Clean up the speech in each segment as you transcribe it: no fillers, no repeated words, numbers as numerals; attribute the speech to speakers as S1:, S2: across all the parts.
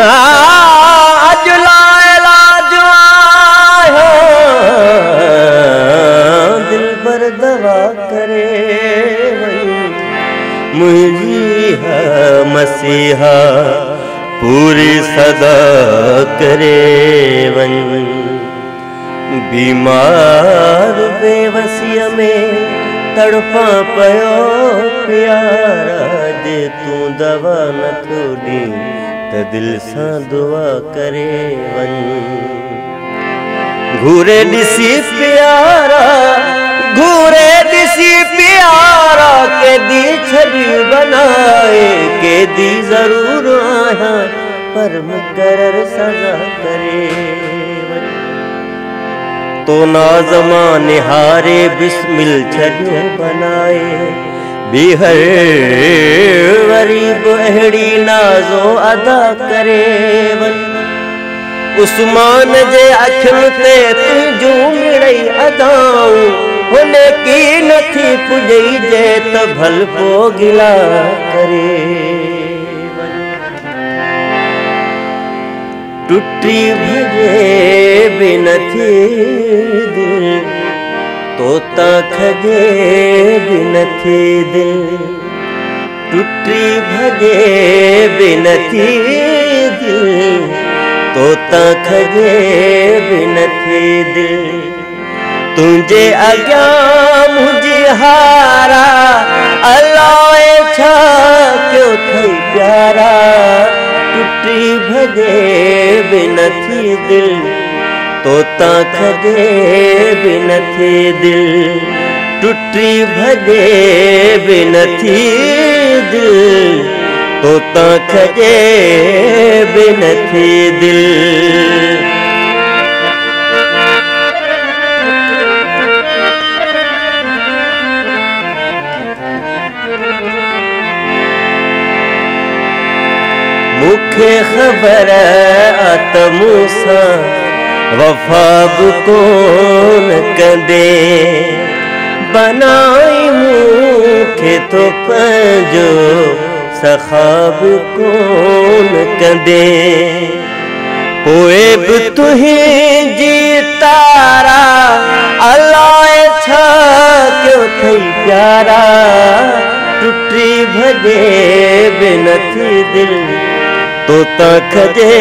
S1: आज लाज दिल पर दवा करे मुझी है मसीहा पूरी सदा करे वन बीमार बेवसीअ में तड़पा पयो प्यारा जे तू दवा न थोड़ी त दिल सा दुआ करे वन घूरे दिसी प्यारा घूरे दिसी प्यारा के दी छड़ी बनाए के दी जरूर आया पर मुकर्रर सजा करे वन तो नाज़मा निहारे बिस्मिल छड़ियों बनाए बिहर वरीब अहड़ी नाज़ो अदा करे वन उस्मान जे अखियुनि ते तुंहिंजूं मिड़ई अदाऊं हुन की नथी पुॼई जे त भल पो गिला करे वन टुटी भॼे बि नथी दिल तोता खजे भी नथी दिल टुटी भजे भी नथी दिल तोता खजे भी नथी दिल तुझे अग्या मुझे हारा अल्लाह छा क्यों थई प्यारा टुटी भजे भी नथी दिल तोता खजे भी नथी दिल टुटी भजे भी नथी दिल तोता खजे भी नथी दिल मुखे खबर त मूंसां वफा भी कोन कंदे बनाई मूंखे तो पंहिंजो सखा भी कोन कंदे पोइ भी तुंहिंजी तारा अल्लाह छा क्यों थई प्यारा टुटी भजे भी नथी दिल तोता खजे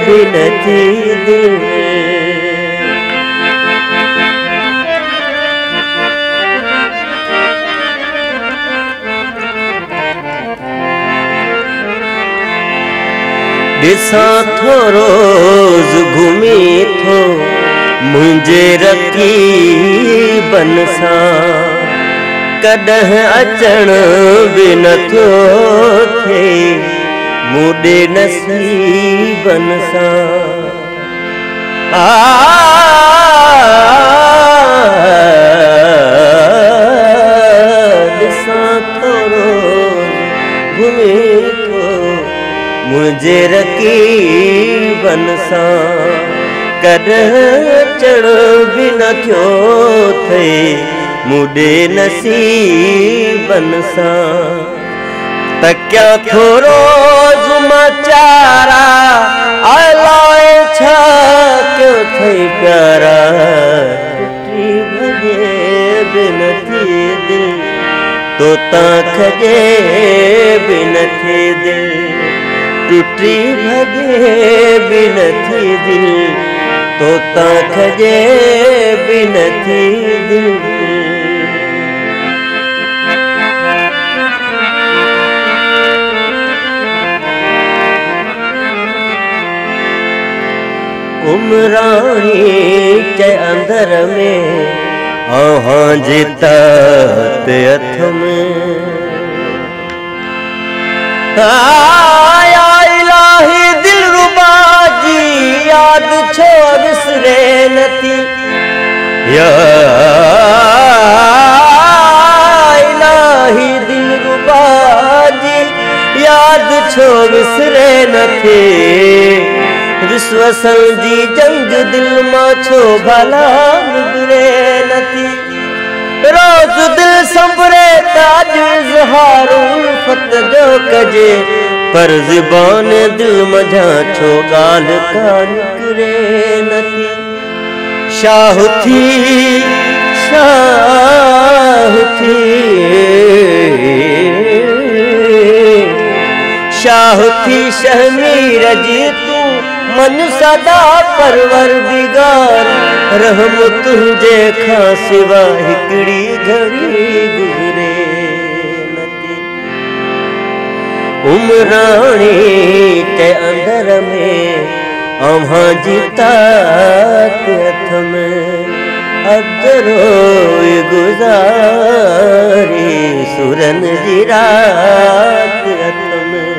S1: भी नथी दिल ॾिसां थो रोज़ घुमी थो मुंहिंजे रकीबन सां कॾहिं अचण भी नथो थिए मुडे नसीबन सां ॾिसां थो रोज़ घुमी थो मुझे रकीबन सां कॾहिं अचण भी न थियो थे मुडे नसीबन सां त क्या थो रोज़ मचारा अलाए छा क्यों थई प्यारा टुटी भजे भी नथी दिल तोता खजे भी नथी दिल टुटी भजे भी नथी दिल तोता खजे भी नथी दिल उमरानी के अंदर में आहां जी तात अथ में या इलाही दिलरुबा जी याद छो विसरे नथी या इलाही दिलरुबा जी याद छो विसरे नथी विश्वसन जी जंग दिल मां छो भला गुजरे नथी रोज दिल संभरे ताज इज़हार उल्फत जो कजे पर ज़बान दिल मझा छो गाल का निकरे नथी शाह थी शहमीर जी तू मन सदा परवरदिगार रहम तुझे खां सिवा हिकड़ी घड़ी गुजरे नथी उमराणी ते अंदर में अम्हा जीतात हथ में अदरो गुजारी सुरन जी रात हथ में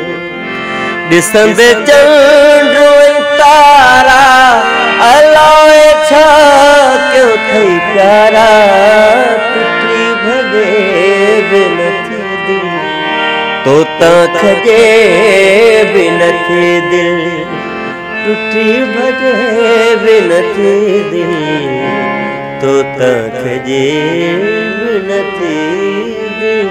S1: दिसंदे चंद्र तारा अलाए छा क्यों थई प्यारा टुटी भगे बिनथी दिल तोता खजे बिनथी दिल टुटी भगे बिनथी दिल तोता खजे बिनथी दिल।